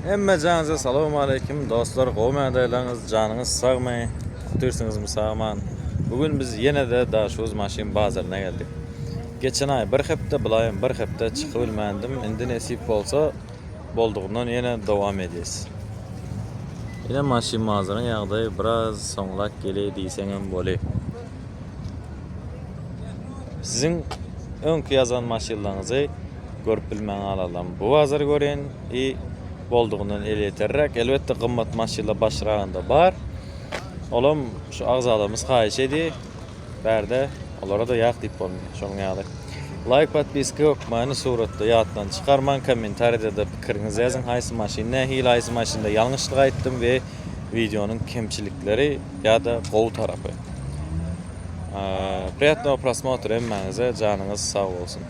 Emmecanize salamu aleyküm dostlar, qovmadaylarınız, canınız sağmay, tutuyorsunuz mu sağman. Bugün biz yine de Daşoz maşin bazarına geldik. Geçen ay bir hafta bulayım, bir hafta çıkıp bilmendim. Indi nasip olsa bolduğundan yine devam edeceğiz. Yine maşin mazarın yağdı biraz sonlak gele deysenim boli. Sizin önkü yazan maşinlarınızı görüp bilmen alalım. Bu bazarı görün bolduğundan el yeterrek. Elbette qımmat maşinlar başrağında var. Oğlum şu ağzalımız xahiş edi. Berde onlara da yağ deyip olmuyor. Şunun yağdı. Like patpiska okmayını suratda yağıttan çıkarman, komentarida da fikrinizi yazın. Haysi maşinne, haysi maşinde yanlışlık aytdım ve videonun kemçilikleri ya da qov tarafı. Приятного просмотра emmenize, canınız sağ olsun.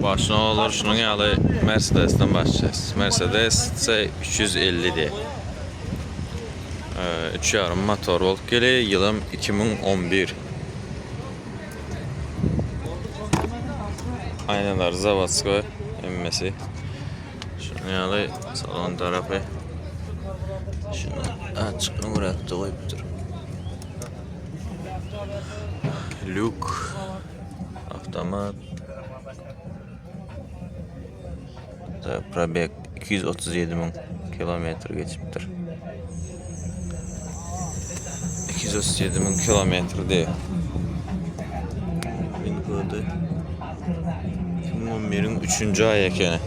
Başına olur, şunun yalı Mercedes'ten başlayacağız. Mercedes C350 diye. 3.5 motor olup geliyor. Yılım 2011. Aynalar zavatskoy emmesi. Şunun yalı salon tarafı. Şunu açık uğrattı koyup dur. Luke avtomat. Probek 237.000 kilometre geçiptir. 237.000 kilometre diye. Bin kodu 2011'in 3. ay ekeni.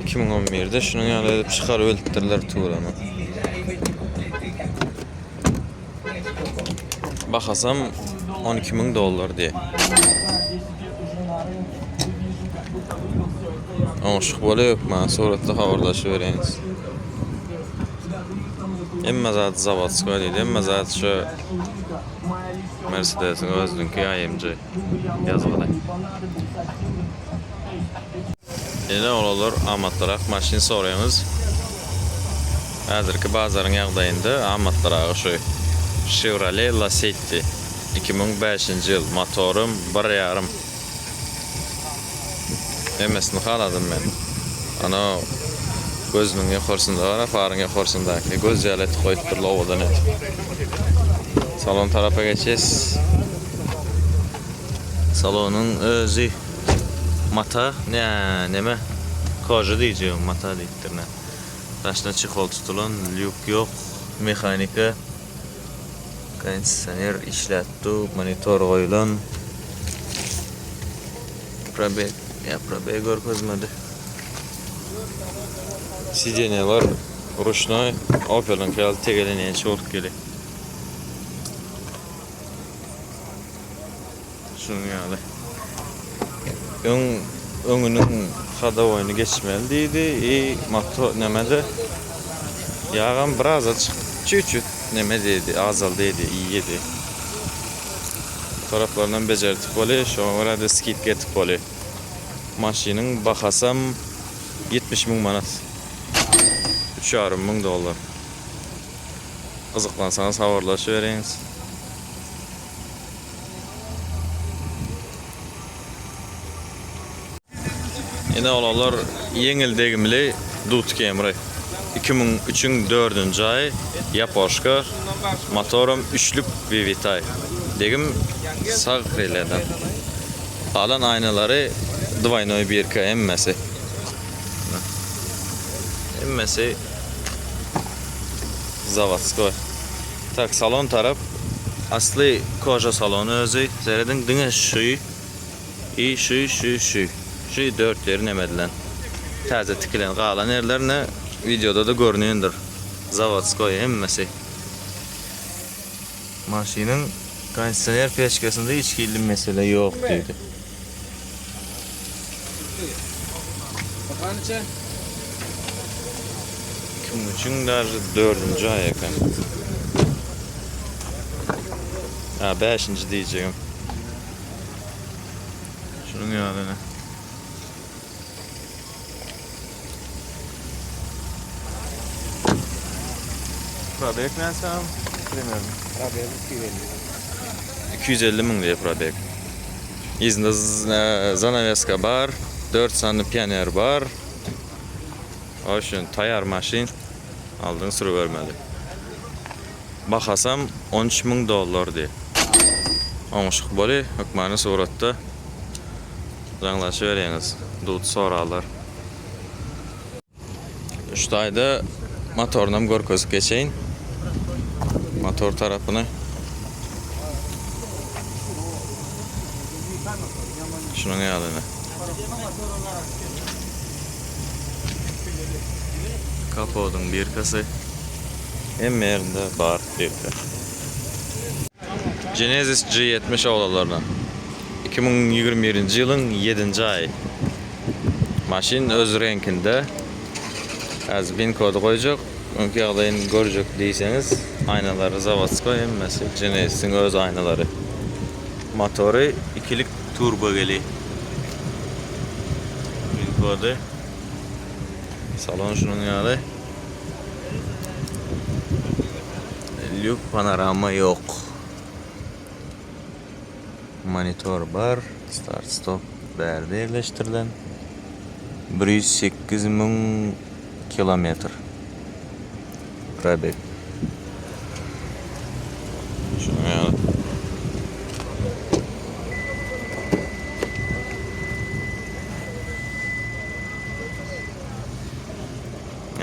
...2011'de şunun yanına edip çıkar öldürürler tuğranı. Bakasam $12.000 diye. Oşuq böyle yok mu? Suratda havardaşı vereniz. Emme zaten zavatskoy deydi. Emme zaten şu Mercedes'in özünkü AMG yazılı. Yine olur amatlarak maşin soruyorsunuz. Hazırki bazarın yağdayında amatlarak şu Chevrolet Lacetti 2005 yıl motorum 1.5. Emesini xaladım ben. Ana gözünün yukarısında var, farın yukarısında. Göz jaleti koyup durlu ovadan et. Salon tarafa geçeceğiz. Salonun özü mata neme koca diyeceğim, mata deyittirne. Taşına çikol tutulan, luke yok, mekanika. Kondisioner işlettu, monitor koyulan. Probek görkezmedi. Sidyeneler ruşnoy, Opel'in kıyal tegelini çoğurt geli. Şunun yalı. Önünün kada oyunu geçmeliydi. Motor nemede yağan biraz açık. Çüçüt neme dedi, azal dedi, iyi yedi. Taraflarından becertip oli, şu an orada skit getip oli. Maşinin bakasam 70.000 manat. $3.5 Kızıklansanız havarlaşı veriniz. Yine olanlar yengil degimli Dut Camry 2003'ün 4. ay Yapoşka motorum 3'lük VVTi degim sağ kreleden alan aynaları Двойной birka emmesi zavatskoy. Tak salon taraf asli koja salonu özü seyredin dine şu 4 yerin emedilen taze tikilen qalan yerlerine videoda da görünüyordur. Zavatskoy emmesi. Maşinin kondisioner peşkesinde hiç kirli mesele yok dedi. Kimin dar 4. ay yakın. 5. diyeceğim. Şunun yanına. Probek ne sen? Bilmiyorum. Probek 250 ming diye probek. İzinde zanaveska var, 4 sanlı piyoner var. Oşun tayar maşin aldığın sürü vermeli. Bakasam $13,000 diye. Oңuşuk boli, hükmanı suratda. Zanlaşı vereniz. Dut soralar. Üçtayda motorunum görközüp geçeyin. Motor tarafını. Şunun yanına. Kapodun birkası. Hem yerinde bar birka. Genesis G70 oğlalarına. 2021 yılın 7. ayı. Maşin öz renkinde. Az bin kodu koyacak. Önkü ağlayın görecek değilseniz aynaları zavatskoy emmesi. Genesis'in öz aynaları. Motoru ikilik turbo geli. Bin kodu. Salon şunun yanı. Lük panorama yok. Monitör var. Start stop berde yerleştirilen. 108.000 kilometre. Probek. Şunu yani.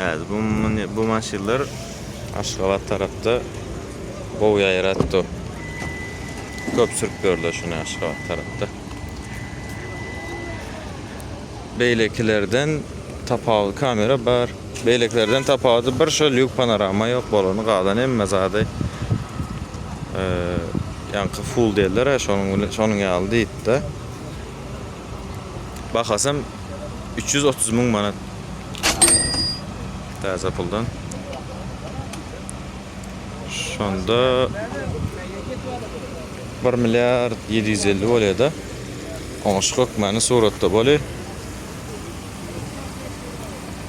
Evet, bu maşinler Aşgabat tarafta boğuya yarattı. Köp sürüp gördü şunu Aşgabat tarafta. Beyleklerden tapağı kamera var. Beyleklerden tapağı bir şöyle yük panorama yok bolunu qadan emme zade. Yankı full derler, şonun yaldı deydi. Bakasam 330.000 manat. Taze puldan. Şonda 1.750.000 olaydı. Oңuşuk məni suratda boli.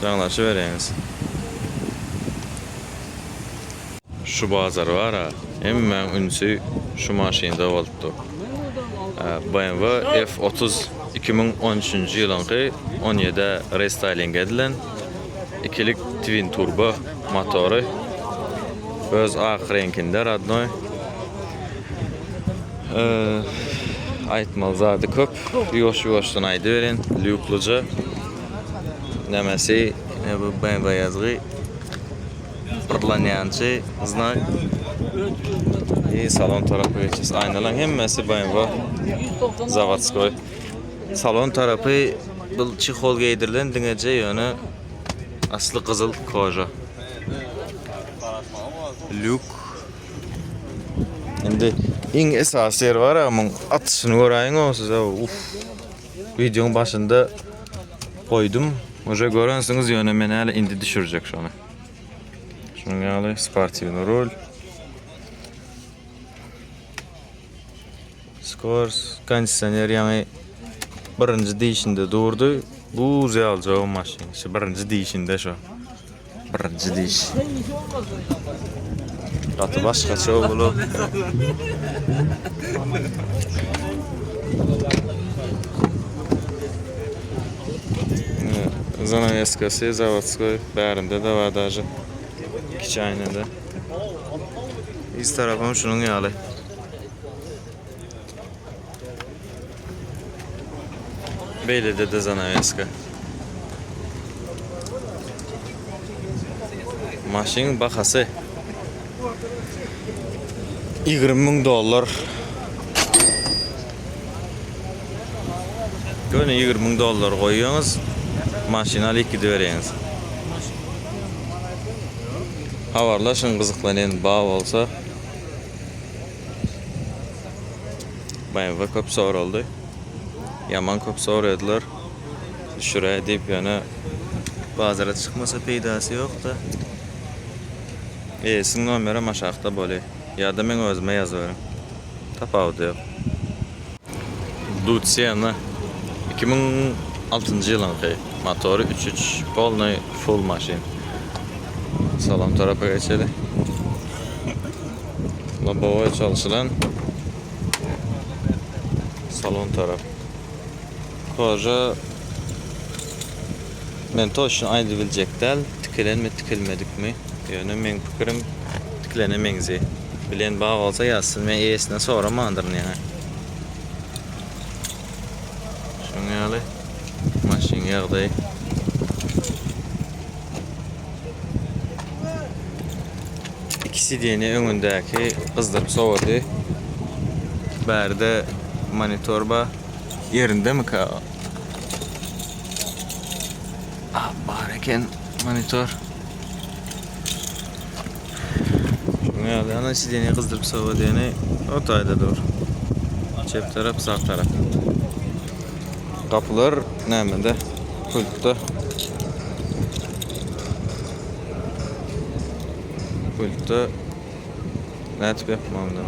Canlaşı vereniz. Şu bazar var ha. Hemen ünsü şu maşinde oldu. BMW F30 2013 yılınki 17 restyling edilen ikilik twin turbo motoru. Öz ak renkinde radnoy. Aytmal zadı köp. Yoş-yoşdan aydı verin. Lükluca. Nemesi bu BMW yazgı. Pırlanyançı. Znay. Salon tarafı geçeceğiz. Aynalan hemmesi BMW. Zavatskoy. Salon tarafı bu çixol giydirilen dingece yönü aslı kızıl koja. Lük. Şimdi en esas yer var ama atışını görayın o size. Videonun başında koydum. Oca görensiniz yönetmeni hala indi düşürecek şunu. Şunun yanı sportivli rol. Scores, kondisyoner yani birinci deyişinde durdu. Bu uzayalca o maşin. İşte birinci deyişinde şu. Birinci deyiş. Atı başka çoğu bulu. Zanaveskası, zavatskoy, bərində də var dajı. İki aynada. İz tarafım şunun yalı. Beylede de zanaveska. Maşin bakası $20.000. Gönü $20.000 koyuyorsunuz. Maşinalı 2'de vereniz. Havarlaşın kızıklanan bağ olsa BMW köp sor oldu. Yaman köp sor ediler. Şuraya deyip yani bazılara çıkmasa peydası yok da. Sizin numara maşaqda böyle. Ya da mən özümə yazıyorum. Tapağı da yok. Dutsiyanı 2006 yılınki motoru 3.3 polnoy full maşin. Salon tarafa geçelim. Lobova çalışılan salon taraf. Koca men toşun aydı bilecek del tikilen mi tikilmedik mi? Yani men fikrim tiklenemengzi. Bilen bağ olsa yazsın men esine sonra mandırın yani. Şunu yalı maşin yağday. İkisi diyeni önündeki kızdırıp soğudu. Berde monitorba yerinde mi ka? Ah bareken monitor. Şunu yalı ana ikisi diyeni kızdırıp soğudu diyeni o tayda dur. Çep taraf sağ taraf. Kapılar nemede pultta. Pultta net yapmam da.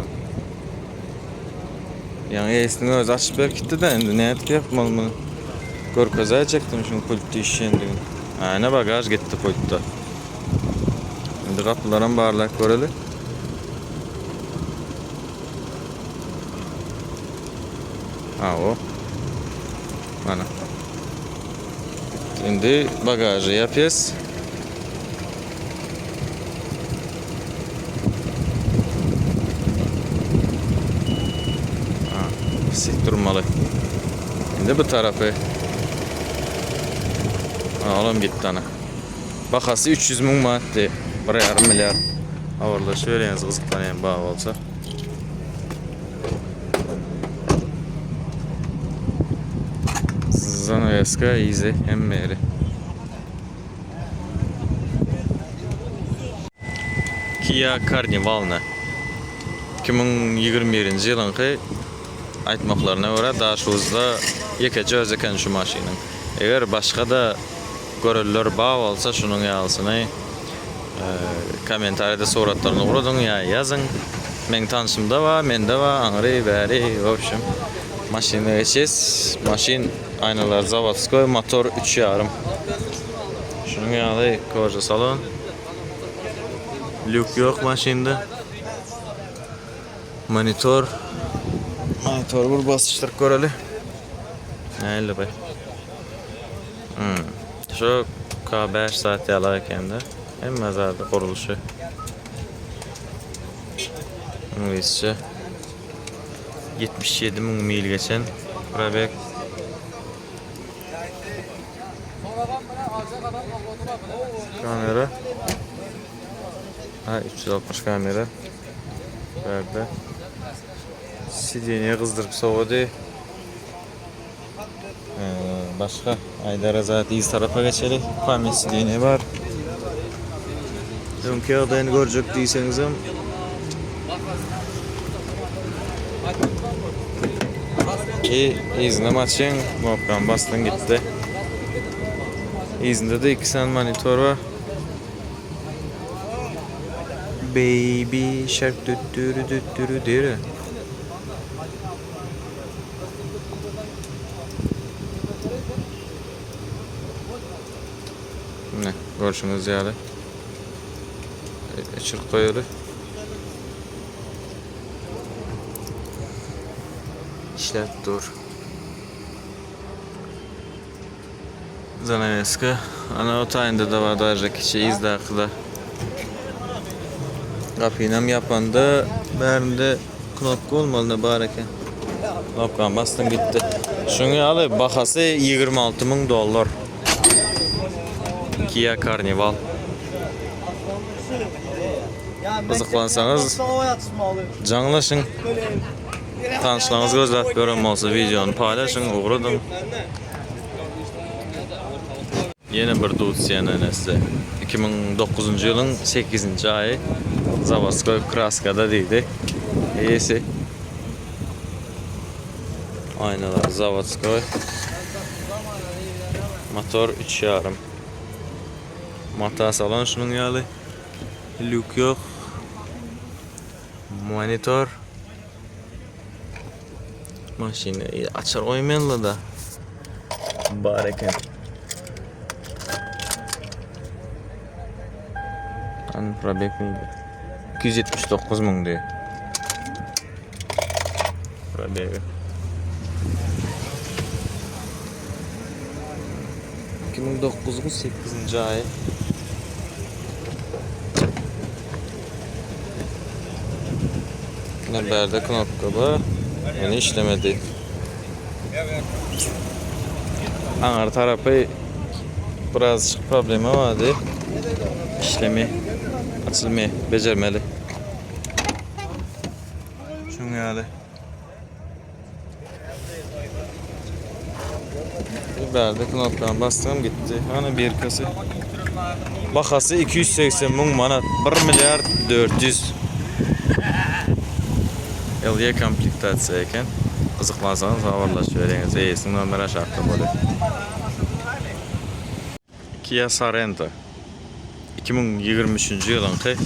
Yani esini öz açıp gitti de endi net yapmam bunu. Korkaza çektim şunu pultta işendi. Ne bagaj gitti pultta. Endi kapıların barlak göreli. Ha o. Mana. Şimdi bagajı yapıyoruz. Sik durmalı. Şimdi bu tarafı. Oğlum gitti ana. Bakası 300 bin manatdı. 1,5 milyar. Avarla şöyle yalnız kızıklanayım bağ olsa. Zanoyeska easy hem meri. Kia Carnival'na 2021 yılınki aytmaklarına göre daha şuzda yekece özeken şu maşinin. Eğer başka da görüller bağ olsa şunun yalısını komentaride soratlarını uğradın ya yazın. Men tanışımda var, mende var, anri, beri, общем. Maşine geçeceğiz. Maşin aynalar zavatskoy, motor 3.5. Şunun yalı koca salon. Lük yok maşinde. Monitor bir basıştırıp göreli. Neyli bay. Şu K5 saat yalarken de hem mezarda kuruluşu. İngilizce 77 bin mil geçen Rabek. Kamera. Ha 360 kamera. Böyle. Sidyeniye kızdırıp soğudu. Başka Aydara zaten iz tarafa geçelim. Family sidyeniye var. Dünkü adayını görecek değilseniz hem izine maçın mopkan bastın gitti. İzinde de 2 tane monitor var. Baby shark düttürü deri. Ne görüşünüz yani. Çırp koyulu. İşlet dur. Zanaveska. Ana otayında da var da kişi izde akıda. Kapıyla yapanda berinde knopka olmalı baraka. Knopkan bastın gitti. Şunu alı bakası 26 bin dolar. Kia Carnival. Kızıklansanız canlaşın. Tanışlarınız gözlep görün olsa videonu paylaşın, uğradım. Yeni bir Dutsiyan'ın size. 2009 yılın 8. ayı Zavatskoy Kraska'da değildi. İyisi. Aynalar Zavatskoy. Motor 3.5. Mata salon şunun yalı. Lük yok. Monitor. Maşini açar oymayanla da. bar eken. An probek miydi? 279 ming diyor. Probek. 2009'un 8. ayı. Ne berde knopka bu. Yani işlemedi. Anar tarafı biraz problemi vardı. İşlemi açılmıyor, becermeli. Şunu yani. Bir berde knopkaya bastım gitti. Hani bir kası. Bakası 280 ming manat. 1 milyar 400. LG komplektatsiya ekan. Qiziqmasangiz xabarlashib bering. Nomeri aşağıda bo'ladi. Kia Sorento 2023-yılınki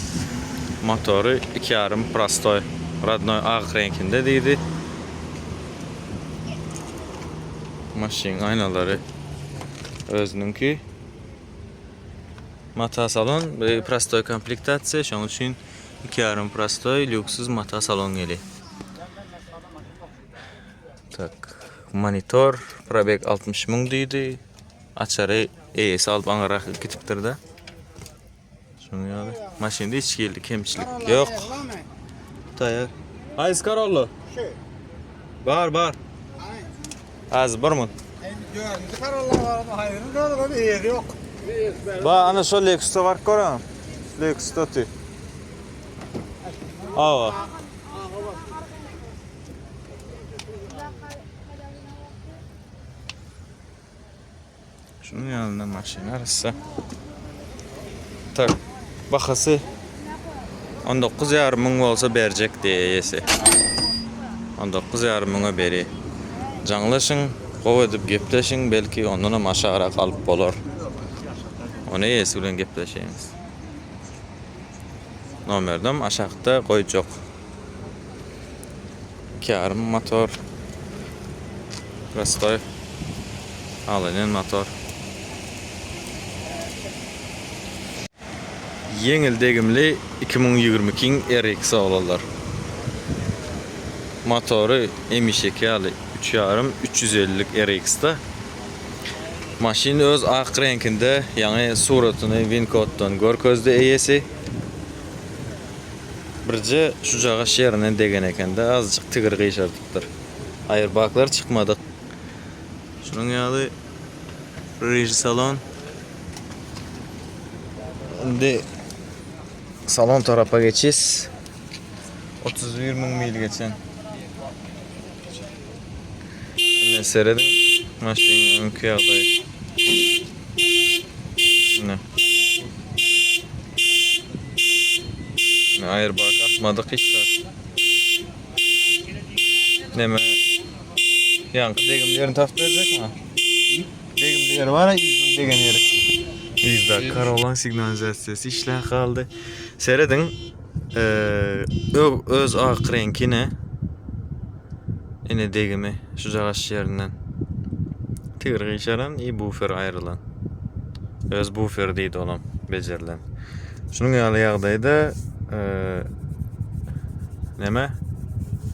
motoru 2.5 prostoy родной ağ renkinde deydi. Maşin aynaları özününki. Mata salon prostoy komplektatsiya, şunun için 2.5 prostoy lükssüz mata salon geliyor. Tak, monitor probek 60 ming deydi. Açarı ES alıp angarak gitiptirdi. Şunu yani. Maşinde hiç geldi, kemçilik yok. Tayak. Ayız Karollu. Bar. Az var mı? Yok. Ba ana şu Lexus'ta var koran. Lexus'ta tü. Ava. Şunun yanında maşin arası. Tak. Bakası 19.5 ming olsa verecek diyesi. 19.5 minga beri. Жаңлышың, қол edip gepleşin, belki ondan aşağıra kalıp bolar. Onu esi bilen gepleşeyimiz. Nomerdam aşağıda koyacak. 2.5 motor. Prostoy. Alinen motor. Yengil degimli 2022 RX olalar. Motoru M2 ali 3.5 350'lik RX'da. Maşin öz ak renkinde, yani suratını Wincode'dan görközde eyesi. Birce şu jağa şerine degen ekende azıcık tigir gıyşardıktır. Airbaglar çıkmadı. Şunun yalı reji salon. Şimdi salon tarafa geçiz. 31 ming mil geçen. Şimdi seyredin. Maşin önkü yağdayı. Ne? Airbag atmadık hiç. Neme? Yankı degimlerini taft verecek mi? Degimleri var ya, degen yeri. Bizde Karolan signalizasyası işler kaldı. Seyredin. Öz ak renkine yine degimi şu jagaş yerinden tigir gıyşaran iyi bufer ayrılan. Öz bufer deydi olam becerilen. Şunun yalı yağdayda neme?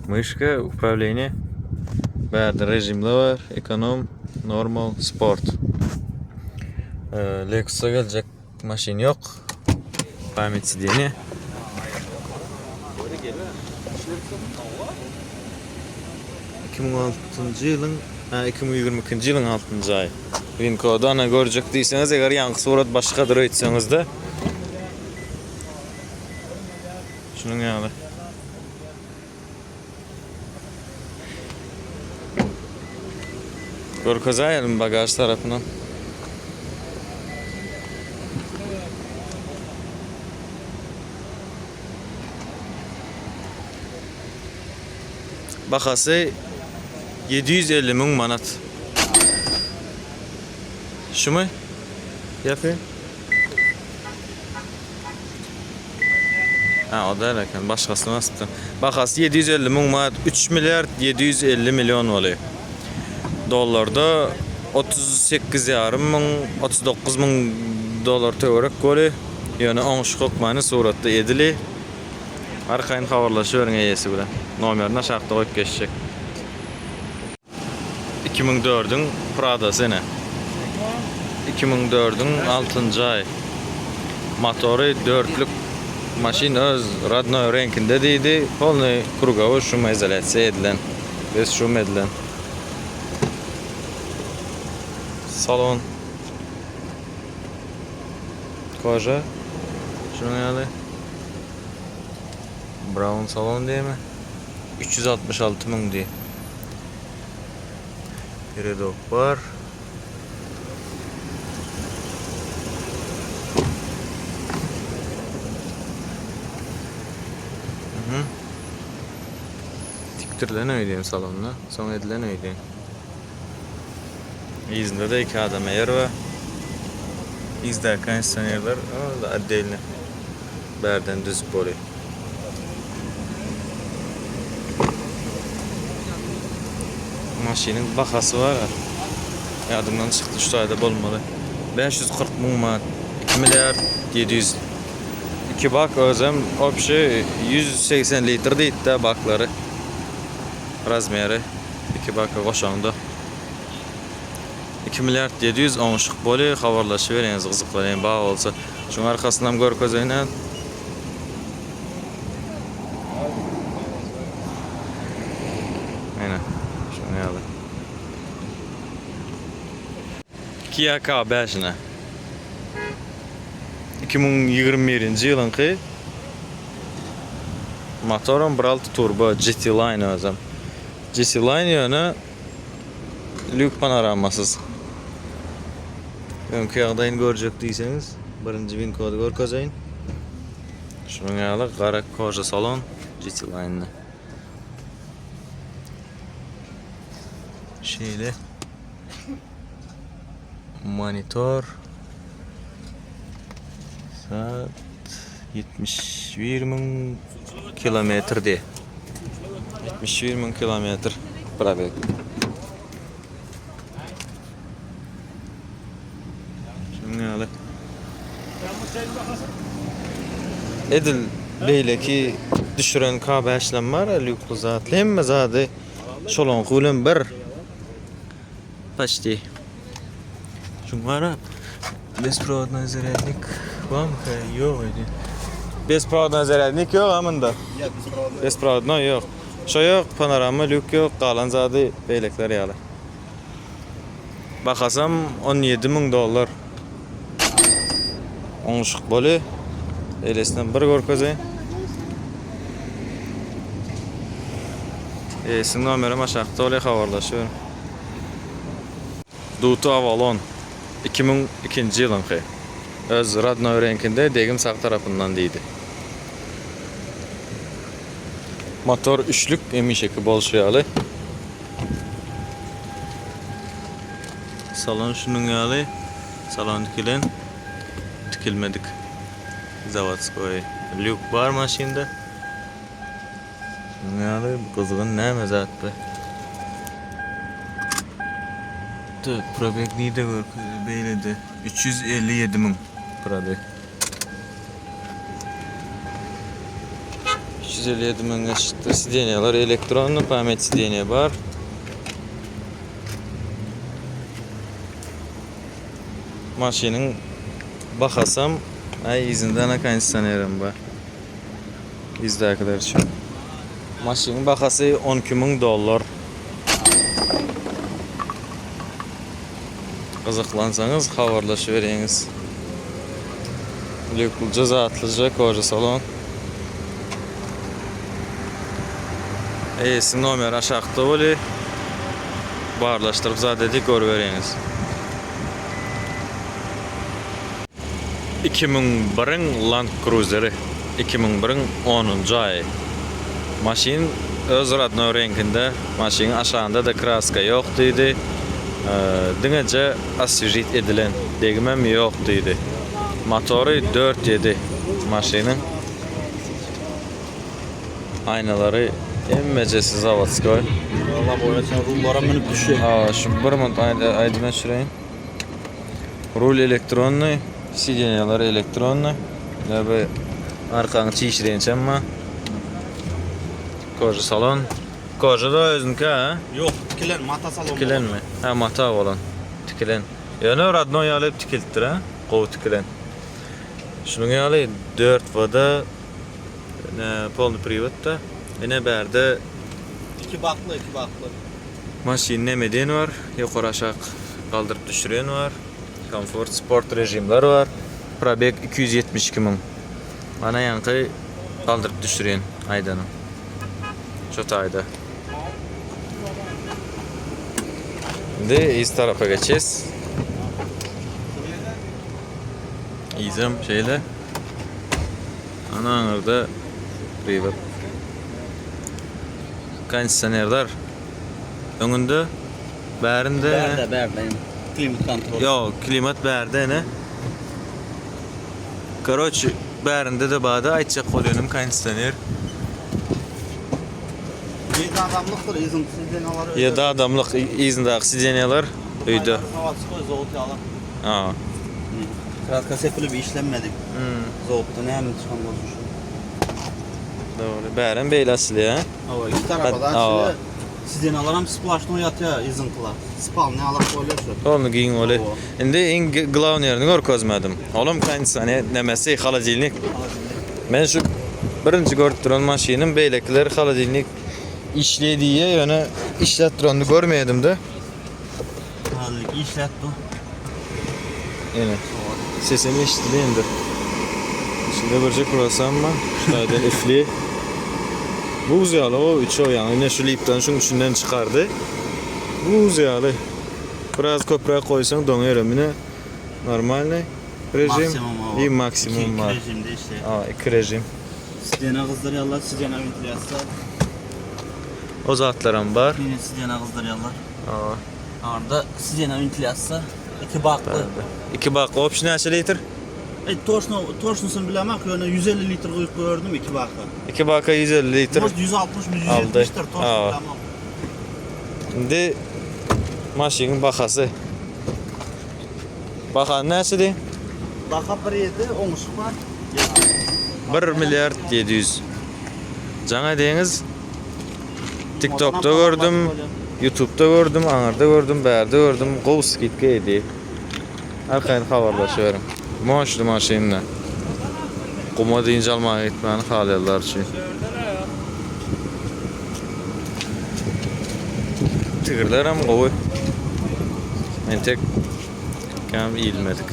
Mышка, управление. Berde rejimler var. Ekonom, normal, sport. Lexus'a gelecek maşin yok. Pametsi diyene. 2016 yılın 2022 yılın 6. ay. Wincode'u ana görecek değilseniz, eğer yankı surat başkadır etseniz de şunun yanı. Görköz ayalım bagaj tarafından. Bakası 750 ming manat. Şu mu? Yapayım. Ha, o da erken. Başkasına astım. Bakası 750 ming manat. 3 milyar 750 milyon oluyor. Dolarda 38,5 ming, 39 ming dolar töwerek goli. Yani oňşyk many suratda edili. Arkayn habarlaşýaryň eýesi bilen. Nomerini şahta goýup geçecek. 2004'ün Prada'sı ne? 2004'ün 6-njy ay. Motory 4'lük maşin öz radnoy renkinde diýdi. Polny krugowy şum izolasiýa edilen. Bez şum edilen. Salon. Koja. Şunu ýaly. Brown salon diými? 366 ming diýdi. Peredok var. Tiktirilen öýdüň salonuna, soň edilen öýdüň. İzinde de 2 adam yer var. İzde kondisyonerler, o da addelini. Berden düz boli. Maşinin bakası var. Yadımdan çıktı şu ayda bolmalı. 540 ming manat. 2 milyar 700. 2 bak özüm opşi 180 litr deydi bakları. Razmeri 2 bakı koşanda. 2 milyar 700 oňşyk boli habarlaşy berýäňiz gyzyklar bağ bolsa. Şuň arkasyndan görkezýän. Aynen. Şunu ýaly. Kia K5 ne? 2021-nji ýylyňky motorum 1.6 turbo GT Line özüm. GT Line ýöne lük panoramasız. Öňkü ýagdaýyny görjek diýseňiz, birinji win kody görkezýän. Şunu ýaly gara koja salon GT Line. Şeýle monitor saat 71 ming kilometrde. 71 ming kilometr probeg. Şunu ýaly. Edil beýleki düşüren K5'lem var, lükli zatly hemme zady şolon gulun bir почти. Şunlara besprovодной зарядник var mı? Yok idi. Besprovодной зарядник yok amında. Besprovодной yok. Şo yok, panorama lük yok, galan zady beýlekler ýaly. Bakasam 17 ming dolar. Oňşyk boli. Elesinden bir görkezýän. Esin nomerim aşağıda olay habarlaşıyorum. Dutu Avalon 2002 ýylyňky. Öz radnoy renkinde degim sağ tarapından diýdi. Motor 3'lük emişeki bolşuyaly. Salon şunun ýaly. Salon dikilen tikilmedik. Zavodskoy. Lük bar maşinde. Şunun ýaly bu gyzgyn näme zat be? Probeg nide beyledi. 357 ming probeg. 357 ming çıktı. Sideniyalar elektronlu, pamet sideniya var. Maşinin bakasam ay izinden kondisyonerim var. İzde kadar şu. Maşinin bakası 12 ming dolar. Kızıklansanız habarlaşy berýäňiz. Lükli zatlyca koja salon. Eýesi nomer aşağıda boli. Barlaşdyryp zadedik gör berýäňiz. 2001 Land Cruiser 2001 10-njy ay. Maşin öz radnoy renkinde, maşinin aşağında da kraska yok diýdi. Diňece asýjit edilen degmem yok diýdi. Motory 4.7 maşynyň. Aynalary Emmecesi zavodskoy. Valla boyasın rullara minip düşüyor. Aa, şu bir mont aydıma süreyim. Rul elektronlu, sidyenyalar elektronlu. Tabi arkanı çişirince ama. Koja salon. Koja da özünki ha? Yok, tikilen mata salon. Tikilen mi? Ha, mata olan. Tikilen. Yani radno alıp tikilttir ha? Qovu tikilen. Şunun yalı 4 vada polny privatda. Yine berde 2 baklı. maşin nemeden var. Yukarı aşağı kaldırıp düşüren var. Komfort sport rejimler var. Probek 272 000. Bana yankı kaldırıp düşüren aydanın. Çok ayda. Şimdi iz tarafa geçeceğiz. İzim şeyle. Ana orada privat. Kondisyonerler. Önünde bärinde. Berde. Klimat kontrol. Yo, klimat bärde ne? Короче, bärinde de bada aytacak bolýanym kondisyoner. 7 adamlıktır, izin sidyenaları. 7 adamlyk izindäki sidyenyalar öýde. Zavodskoy zavod yalan. Ha. Kratka sepili bir işlenmedi. Zavodda ne hemen çıkan bozmuş. Doğru. Bären beýle ha. Hava iki tarafa da açılı. Sidyenalar hem splaşno yatıyor izintiler. Spal ne alıp koyuyorsun. Onu giyin öyle. Indi en glawn yerini görkezmedim. Oğlum kondisyoner nemesi холодильник. Men şu birinci görüp duran maşinim beýlekler холодильник işlediği yani işlettiranı görmedim de. Hadi işlet bu. Yani sesini işitdi endi. İçinde birce kurasan var. Şuradan ifli. Bu uzayalı o üç o yani. Yine şu lipten şunun içinden çıkardı. Bu uzayalı. Biraz köprüye koysan donuyor ömüne. Normal ne? Rejim. Bir maksimum var. İki rejimde işte. Aa, iki rejim. Sidyana kızdırıyorlar, sidyana ventilasyon. O zatlarım var. Yine sidyana kızdırıyorlar. Aa. Orada sidyana ventilasyon. 2 baklı. İki bak option neçe litre? Toşnusunu bilemem ki öyle 150 litre koyup gördüm 2 baklı. İki baka 150 litre. 160 mı 170 Aldı. litre toşnu Aa. bilemem. Şimdi maşinin bakası. Bakan neçedi? Baka 1.7 var. 1 milyar 700. Cana deyiңiz. TikTok'ta gördüm, YouTube'da gördüm, Anar'da gördüm, Bärde gördüm. Qows gitke edi. Arkayn habarlaşıyorum. Moşlu maşinle. Quma deyince almaya gitmeni halyalar için. Tigirlerim qovu. Men tek kam ilmedik.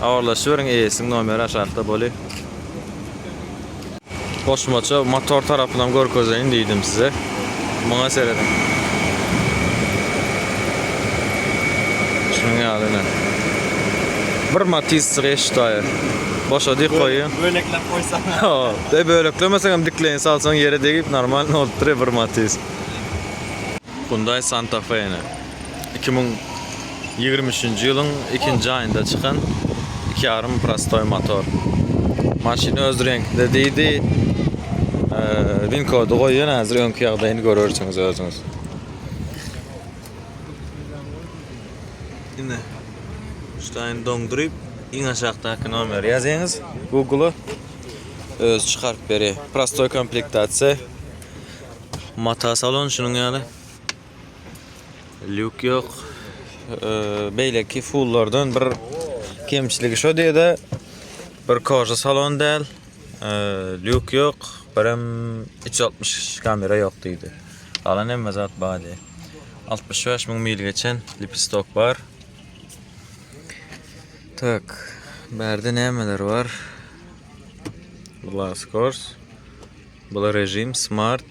Ağırlaşıyorum, eyesin nomeri aşağıda bolu. Koşmaça motor tarafından görkezeyim deydim size. Bana seyredin. Şunun yadına. Bir Matiz reştayı. Boşa dik koyayım. Böylekler koysan. De böyleklemesem dikleyin salsan yere deyip normal ne oldu bir Matiz. Hyundai Santa Fe yine. 2023 yılın 2. ayında çıkan 2.5 prostoy motor. Maşini öz renkde deydi. Bin kodu koyun hazır önkü yağdayını görürsünüz özünüz. Şimdi şutayını dondurup en aşağıdaki numara yazınız Google'a öz çıkarıp beri prostoy komplektatsiya mata salon şunun yani lük yok beyleki fulllardan bir kemçiligi şu deydi bir koja salon değil lük yok Param 360 kamera yok deydi. Alan en mezat badi. 65 000 mil geçen lipistok var. Tak. Berde nemeler var? Bula Scores. Bula rejim Smart,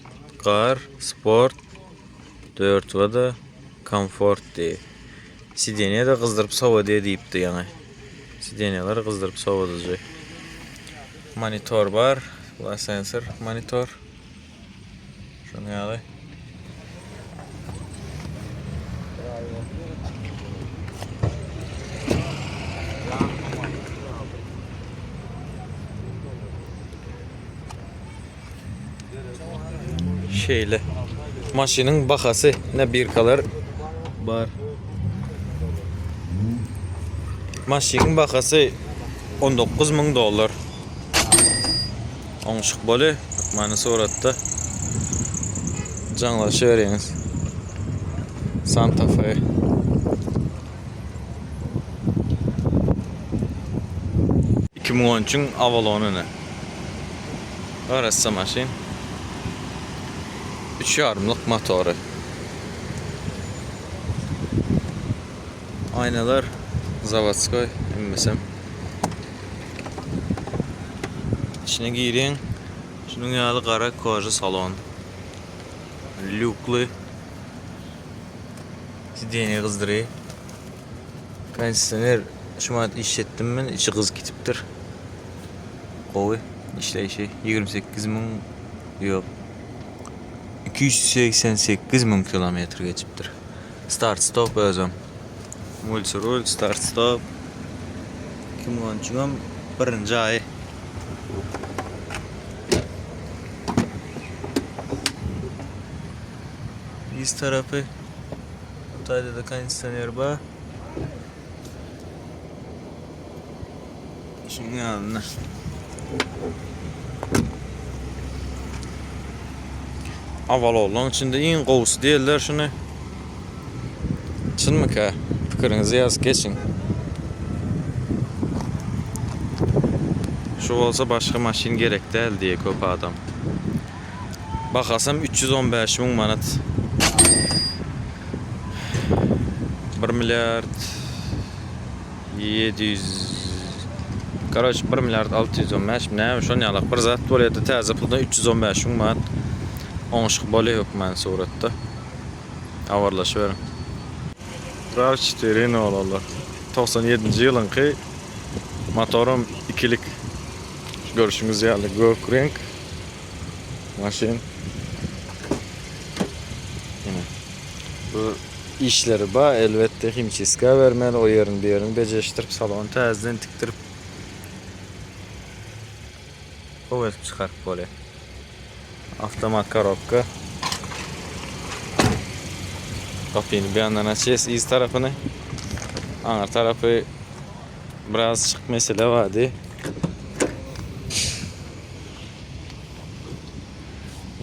Car, Sport, 4 vada, Comfort diye. Sidyenye de kızdırıp sova diye deyipti yani. Sidyenyeleri kızdırıp sova diyecek. Monitor var. Bula sensor monitor. Şunu yalı. Şeýle. Maşynyň bahasy ne bir kalar bar. Maşynyň bahasy $19.000. Oňşyk boly, many soratda. Jaňlaşýaryňyz. Santa Fe. $2010 Avalon'u. Arassa maşyn. 3,5'lık motoru. Aynalar zavodskoy, bilmesem. İçine girin. Şunun ýaly qara koja salon. Lukly. Sideni kızdıry. Kondisioner şuma işletdim men, içi kız kitipdir. Gowy işleyişi 28.000 yok. 288.000 kilometre geçipdir. Start stop özüm. Multirol start stop. 2010 birinci ay. Yüz tarafı. Tayda da kondisioner var. Şunun yanına. Avalon'un içinde en qowsy diýerler şunu. Çynmy ka? Pikiriňizi ýazyp geçin. Şu bolsa başga maşyn gerek däl diýe köp adam. Bakasam 315.000 manat. 1 milyard 700 Karaç 1 milyard 615 näme şonu ýalyk bir zat bolýardy täze puldan 315.000 manat. Oňşyk boly ýok men suratda. Awarlaşýaram. RAV4 nolalar. 97-nji ýylyňky motorum 2'lik. Görüşüňiz ýaly gökrenk maşyn. Bu işleri ba elbette himçiska vermeli, o yerini bir yerini beceştirip salonu täzeden tiktirip kowasyp çykaryp bolýar. Avtomat korobka. Kapyny bir yandan açýas, iz tarapyny. Aňar tarapy biraz çyk mesele bardy.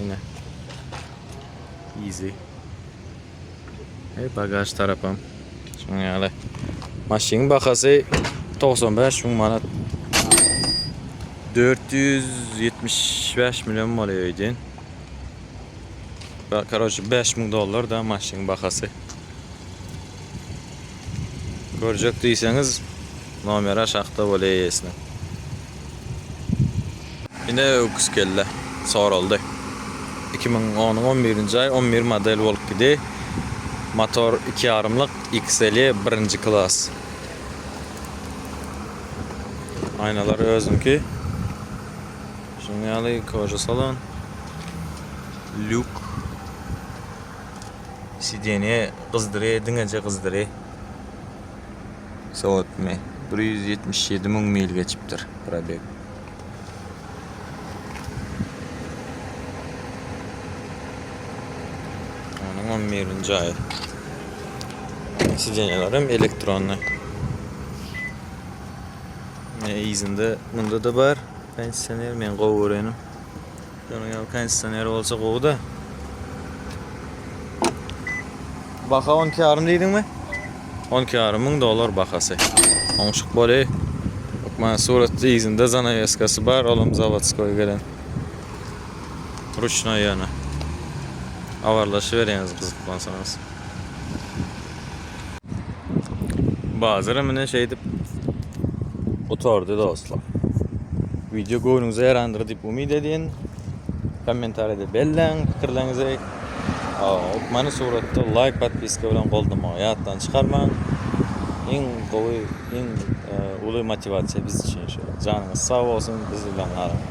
Yine easy. Bagaj tarapam. Şunu ýaly. Maşynyň bahasy 95.000 manat. 475 milyon bolýar. Karaçy $5.000 da maşynyň bahasy. Görjek diýseňiz nomer aşağıda bolýar ýesine. Ine öküz kelle soruldy. 2010 11-nji ay 11 model bolup gidi. Motor 2,5'lık XL 1-nji klas. Aynalar özünki. Şunu ýaly koja salon. Luk. Sideni kızdıry, diňeje kızdıry. Soğutma. 177.000 mil geçipdir. Probeg. Onun 11-nji ay. Sidenelerim elektronlu. İzinde bunda da var. Kondisioner men gowy görenim. Şonu ýa kondisioner bolsa gowy da. Baha 12,5 diýdiňmi? $12,500 bahasy. Oňşyk boly. Okman suratda izinde zanavyeskasy bar, olam zavodskoy gelen. Rучной ýana. Awarlaşyberýäňiz gyzyklansaňyz. Bazıra mene şey dip oturdu dostlar. Video goýunuňyza ýarandyr dip umyd edin. Kommentarda belläň pikirleriňizi. Many suratda like, podpiska bilen goldurmagy ýatdan çykarmaň. Iň gowy, iň uly motivasiýa biz üçin şu. Janyňyz sag bolsun, biz bilen galyň.